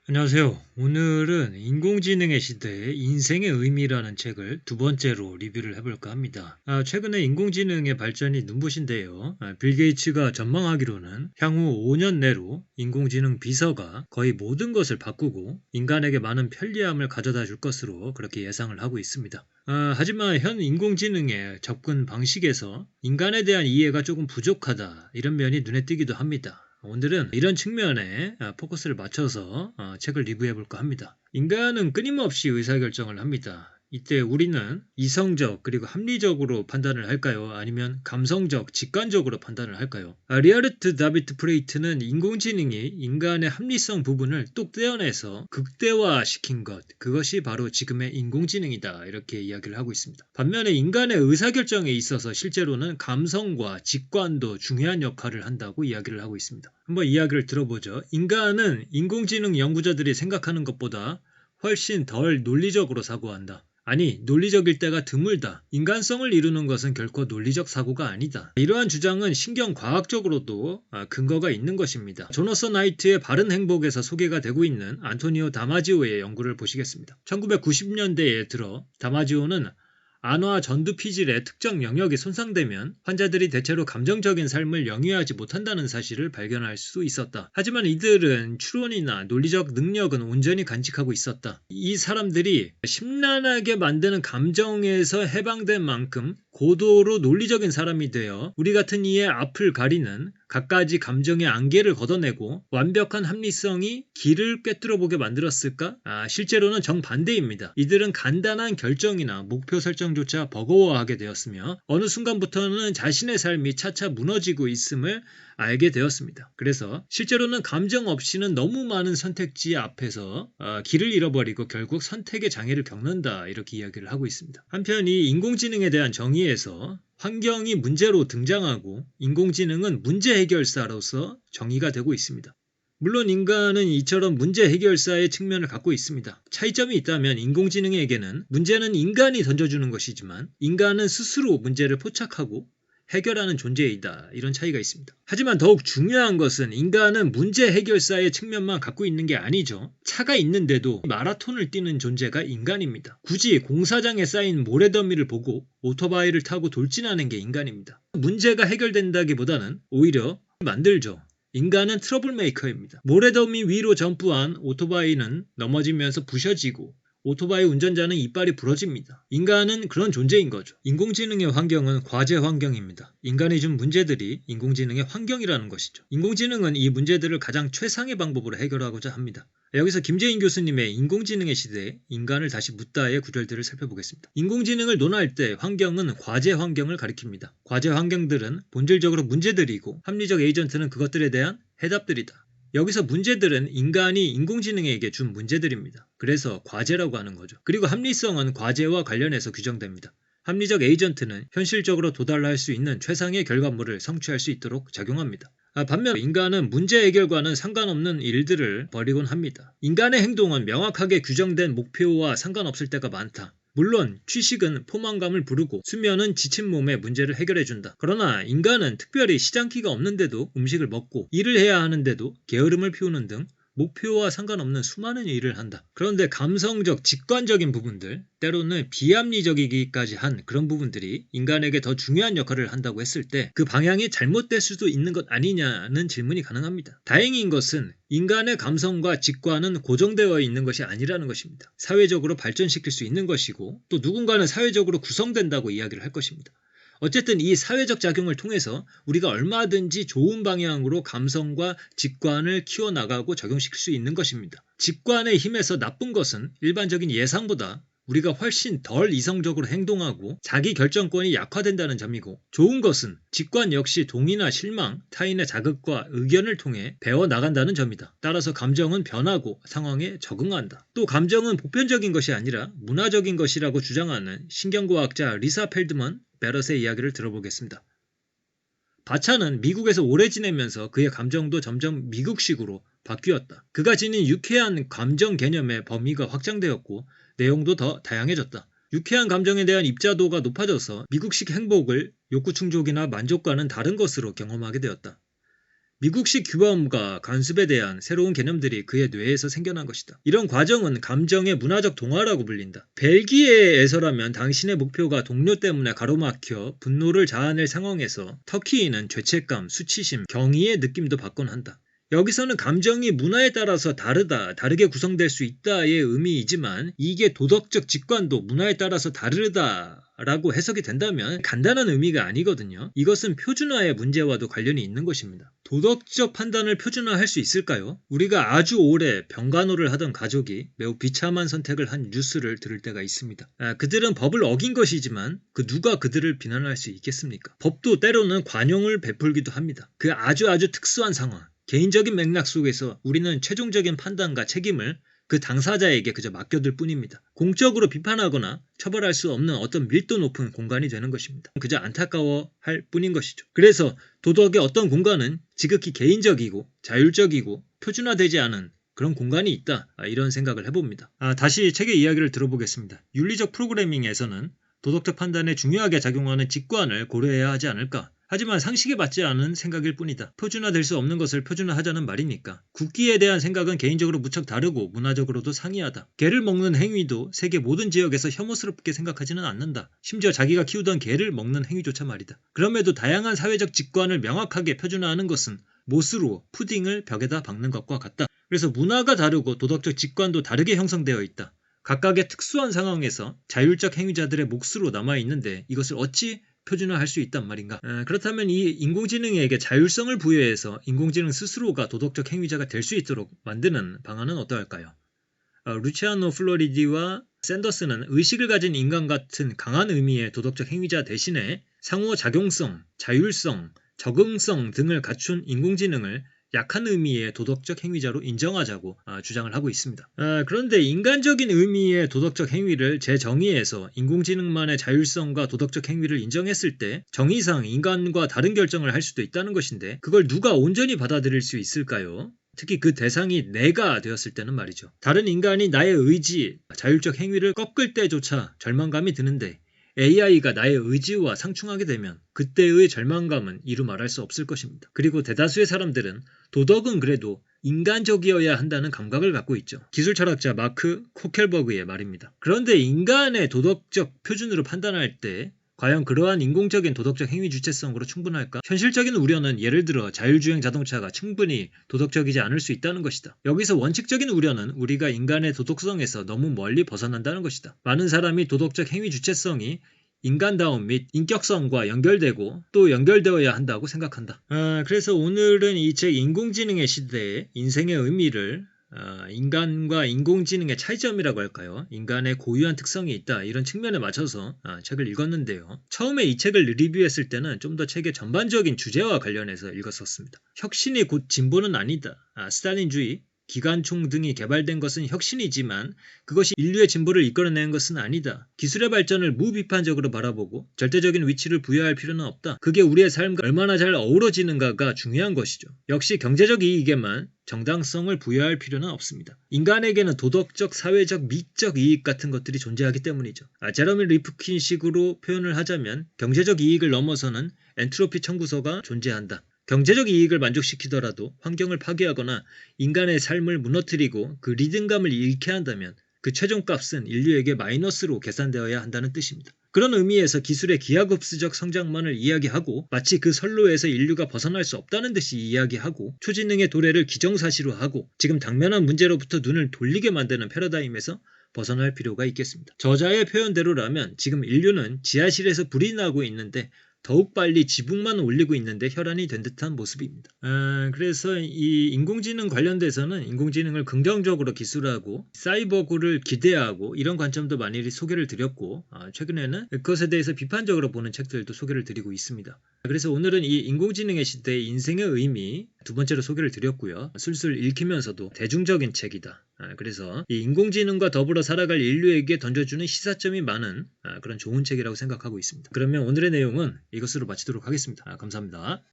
안녕하세요. 오늘은 인공지능의 시대에 인생의 의미라는 책을 두 번째로 리뷰를 해볼까 합니다. 최근에 인공지능의 발전이 눈부신데요. 빌 게이츠가 전망하기로는 향후 5년 내로 인공지능 비서가 거의 모든 것을 바꾸고 인간에게 많은 편리함을 가져다 줄 것으로 그렇게 예상을 하고 있습니다. 하지만 현 인공지능의 접근 방식에서 인간에 대한 이해가 조금 부족하다, 이런 면이 눈에 띄기도 합니다. 오늘은 이런 측면에 포커스를 맞춰서 책을 리뷰해 볼까 합니다. 인간은 끊임없이 의사결정을 합니다. 이때 우리는 이성적 그리고 합리적으로 판단을 할까요? 아니면 감성적, 직관적으로 판단을 할까요? 리하르트 다비트 프레이트는 인공지능이 인간의 합리성 부분을 뚝 떼어내서 극대화시킨 것, 그것이 바로 지금의 인공지능이다, 이렇게 이야기를 하고 있습니다. 반면에 인간의 의사결정에 있어서 실제로는 감성과 직관도 중요한 역할을 한다고 이야기를 하고 있습니다. 한번 이야기를 들어보죠. 인간은 인공지능 연구자들이 생각하는 것보다 훨씬 덜 논리적으로 사고한다. 아니, 논리적일 때가 드물다. 인간성을 이루는 것은 결코 논리적 사고가 아니다. 이러한 주장은 신경과학적으로도 근거가 있는 것입니다. 조너선 하이트의 바른 행복에서 소개가 되고 있는 안토니오 다마지오의 연구를 보시겠습니다. 1990년대에 들어 다마지오는 안화 전두피질의 특정 영역이 손상되면 환자들이 대체로 감정적인 삶을 영위하지 못한다는 사실을 발견할 수 있었다. 하지만 이들은 추론이나 논리적 능력은 온전히 간직하고 있었다. 이 사람들이 심란하게 만드는 감정에서 해방된 만큼 고도로 논리적인 사람이 되어 우리 같은 이의 앞을 가리는 갖가지 감정의 안개를 걷어내고 완벽한 합리성이 길을 꿰뚫어보게 만들었을까? 실제로는 정반대입니다. 이들은 간단한 결정이나 목표 설정조차 버거워하게 되었으며 어느 순간부터는 자신의 삶이 차차 무너지고 있음을 알게 되었습니다. 그래서 실제로는 감정 없이는 너무 많은 선택지 앞에서 길을 잃어버리고 결국 선택의 장애를 겪는다, 이렇게 이야기를 하고 있습니다. 한편 이 인공지능에 대한 정의에서 환경이 문제로 등장하고 인공지능은 문제 해결사로서 정의가 되고 있습니다. 물론 인간은 이처럼 문제 해결사의 측면을 갖고 있습니다. 차이점이 있다면 인공지능에게는 문제는 인간이 던져주는 것이지만 인간은 스스로 문제를 포착하고 해결하는 존재이다, 이런 차이가 있습니다. 하지만 더욱 중요한 것은 인간은 문제 해결사의 측면만 갖고 있는 게 아니죠. 차가 있는데도 마라톤을 뛰는 존재가 인간입니다. 굳이 공사장에 쌓인 모래더미를 보고 오토바이를 타고 돌진하는 게 인간입니다. 문제가 해결된다기보다는 오히려 만들죠. 인간은 트러블 메이커입니다. 모래더미 위로 점프한 오토바이는 넘어지면서 부셔지고 오토바이 운전자는 이빨이 부러집니다. 인간은 그런 존재인 거죠. 인공지능의 환경은 과제 환경입니다. 인간이 준 문제들이 인공지능의 환경이라는 것이죠. 인공지능은 이 문제들을 가장 최상의 방법으로 해결하고자 합니다. 여기서 김재인 교수님의 인공지능의 시대에 인간을 다시 묻다의 구절들을 살펴보겠습니다. 인공지능을 논할 때 환경은 과제 환경을 가리킵니다. 과제 환경들은 본질적으로 문제들이고 합리적 에이전트는 그것들에 대한 해답들이다. 여기서 문제들은 인간이 인공지능에게 준 문제들입니다. 그래서 과제라고 하는 거죠. 그리고 합리성은 과제와 관련해서 규정됩니다. 합리적 에이전트는 현실적으로 도달할 수 있는 최상의 결과물을 성취할 수 있도록 작용합니다. 반면 인간은 문제 해결과는 상관없는 일들을 벌이곤 합니다. 인간의 행동은 명확하게 규정된 목표와 상관없을 때가 많다. 물론 취식은 포만감을 부르고 수면은 지친 몸의 문제를 해결해준다. 그러나 인간은 특별히 시장기가 없는데도 음식을 먹고 일을 해야 하는데도 게으름을 피우는 등 목표와 상관없는 수많은 일을 한다. 그런데 감성적, 직관적인 부분들, 때로는 비합리적이기까지 한 그런 부분들이 인간에게 더 중요한 역할을 한다고 했을 때 그 방향이 잘못될 수도 있는 것 아니냐는 질문이 가능합니다. 다행인 것은 인간의 감성과 직관은 고정되어 있는 것이 아니라는 것입니다. 사회적으로 발전시킬 수 있는 것이고 또 누군가는 사회적으로 구성된다고 이야기를 할 것입니다. 어쨌든 이 사회적 작용을 통해서 우리가 얼마든지 좋은 방향으로 감성과 직관을 키워나가고 적용시킬 수 있는 것입니다. 직관의 힘에서 나쁜 것은 일반적인 예상보다 우리가 훨씬 덜 이성적으로 행동하고 자기 결정권이 약화된다는 점이고, 좋은 것은 직관 역시 동의나 실망, 타인의 자극과 의견을 통해 배워나간다는 점이다. 따라서 감정은 변하고 상황에 적응한다. 또 감정은 보편적인 것이 아니라 문화적인 것이라고 주장하는 신경과학자 리사 펠드먼 베럿의 이야기를 들어보겠습니다. 바차는 미국에서 오래 지내면서 그의 감정도 점점 미국식으로 바뀌었다. 그가 지닌 유쾌한 감정 개념의 범위가 확장되었고 내용도 더 다양해졌다. 유쾌한 감정에 대한 입자도가 높아져서 미국식 행복을 욕구 충족이나 만족과는 다른 것으로 경험하게 되었다. 미국식 규범과 관습에 대한 새로운 개념들이 그의 뇌에서 생겨난 것이다. 이런 과정은 감정의 문화적 동화라고 불린다. 벨기에에서라면 당신의 목표가 동료 때문에 가로막혀 분노를 자아낼 상황에서 터키인은 죄책감, 수치심, 경의의 느낌도 받곤 한다. 여기서는 감정이 문화에 따라서 다르게 구성될 수 있다의 의미이지만 이게 도덕적 직관도 문화에 따라서 다르다라고 해석이 된다면 간단한 의미가 아니거든요. 이것은 표준화의 문제와도 관련이 있는 것입니다. 도덕적 판단을 표준화할 수 있을까요? 우리가 아주 오래 병간호를 하던 가족이 매우 비참한 선택을 한 뉴스를 들을 때가 있습니다. 그들은 법을 어긴 것이지만 누가 그들을 비난할 수 있겠습니까? 법도 때로는 관용을 베풀기도 합니다. 그 아주 특수한 상황, 개인적인 맥락 속에서 우리는 최종적인 판단과 책임을 그 당사자에게 그저 맡겨둘 뿐입니다. 공적으로 비판하거나 처벌할 수 없는 어떤 밀도 높은 공간이 되는 것입니다. 그저 안타까워할 뿐인 것이죠. 그래서 도덕의 어떤 공간은 지극히 개인적이고 자율적이고 표준화되지 않은 그런 공간이 있다. 이런 생각을 해봅니다. 다시 책의 이야기를 들어보겠습니다. 윤리적 프로그래밍에서는 도덕적 판단에 중요하게 작용하는 직관을 고려해야 하지 않을까? 하지만 상식에 맞지 않은 생각일 뿐이다. 표준화될 수 없는 것을 표준화하자는 말이니까. 굵기에 대한 생각은 개인적으로 무척 다르고 문화적으로도 상이하다. 개를 먹는 행위도 세계 모든 지역에서 혐오스럽게 생각하지는 않는다. 심지어 자기가 키우던 개를 먹는 행위조차 말이다. 그럼에도 다양한 사회적 직관을 명확하게 표준화하는 것은 못으로 푸딩을 벽에다 박는 것과 같다. 그래서 문화가 다르고 도덕적 직관도 다르게 형성되어 있다. 각각의 특수한 상황에서 자율적 행위자들의 몫으로 남아있는데 이것을 어찌 표준화할 수 있단 말인가? 그렇다면 이 인공지능에게 자율성을 부여해서 인공지능 스스로가 도덕적 행위자가 될 수 있도록 만드는 방안은 어떠할까요? 루치아노 플로리디와 샌더스는 의식을 가진 인간 같은 강한 의미의 도덕적 행위자 대신에 상호작용성, 자율성, 적응성 등을 갖춘 인공지능을 약한 의미의 도덕적 행위자로 인정하자고 주장을 하고 있습니다. 그런데 인간적인 의미의 도덕적 행위를 재정의해서 인공지능만의 자율성과 도덕적 행위를 인정했을 때 정의상 인간과 다른 결정을 할 수도 있다는 것인데 그걸 누가 온전히 받아들일 수 있을까요? 특히 그 대상이 내가 되었을 때는 말이죠. 다른 인간이 나의 의지, 자율적 행위를 꺾을 때조차 절망감이 드는데 AI가 나의 의지와 상충하게 되면 그때의 절망감은 이루 말할 수 없을 것입니다. 그리고 대다수의 사람들은 도덕은 그래도 인간적이어야 한다는 감각을 갖고 있죠. 기술 철학자 마크 코켈버그의 말입니다. 그런데 인간의 도덕적 표준으로 판단할 때 과연 그러한 인공적인 도덕적 행위 주체성으로 충분할까? 현실적인 우려는 예를 들어 자율주행 자동차가 충분히 도덕적이지 않을 수 있다는 것이다. 여기서 원칙적인 우려는 우리가 인간의 도덕성에서 너무 멀리 벗어난다는 것이다. 많은 사람이 도덕적 행위 주체성이 인간다움 및 인격성과 연결되고 또 연결되어야 한다고 생각한다. 그래서 오늘은 이 책 인공지능의 시대에 인생의 의미를 인간과 인공지능의 차이점이라고 할까요? 인간의 고유한 특성이 있다 이런 측면에 맞춰서 책을 읽었는데요. 처음에 이 책을 리뷰했을 때는 좀 더 책의 전반적인 주제와 관련해서 읽었었습니다. 혁신이 곧 진보는 아니다. 스탈린주의, 기관총 등이 개발된 것은 혁신이지만 그것이 인류의 진보를 이끌어내는 것은 아니다. 기술의 발전을 무비판적으로 바라보고 절대적인 위치를 부여할 필요는 없다. 그게 우리의 삶과 얼마나 잘 어우러지는가가 중요한 것이죠. 역시 경제적 이익에만 정당성을 부여할 필요는 없습니다. 인간에게는 도덕적, 사회적, 미적 이익 같은 것들이 존재하기 때문이죠. 제러미 리프킨식으로 표현을 하자면 경제적 이익을 넘어서는 엔트로피 청구서가 존재한다. 경제적 이익을 만족시키더라도 환경을 파괴하거나 인간의 삶을 무너뜨리고 그 리듬감을 잃게 한다면 그 최종값은 인류에게 마이너스로 계산되어야 한다는 뜻입니다. 그런 의미에서 기술의 기하급수적 성장만을 이야기하고 마치 그 선로에서 인류가 벗어날 수 없다는 듯이 이야기하고 초지능의 도래를 기정사실로 하고 지금 당면한 문제로부터 눈을 돌리게 만드는 패러다임에서 벗어날 필요가 있겠습니다. 저자의 표현대로라면 지금 인류는 지하실에서 불이 나고 있는데 더욱 빨리 지붕만 올리고 있는데 혈안이 된 듯한 모습입니다. 그래서 이 인공지능 관련돼서는 인공지능을 긍정적으로 기술하고 사이버고를 기대하고 이런 관점도 많이 소개를 드렸고 최근에는 그것에 대해서 비판적으로 보는 책들도 소개를 드리고 있습니다. 그래서 오늘은 이 인공지능의 시대의 인생의 의미 두 번째로 소개를 드렸고요. 술술 읽히면서도 대중적인 책이다. 그래서 이 인공지능과 더불어 살아갈 인류에게 던져주는 시사점이 많은 그런 좋은 책이라고 생각하고 있습니다. 그러면 오늘의 내용은 이것으로 마치도록 하겠습니다. 감사합니다.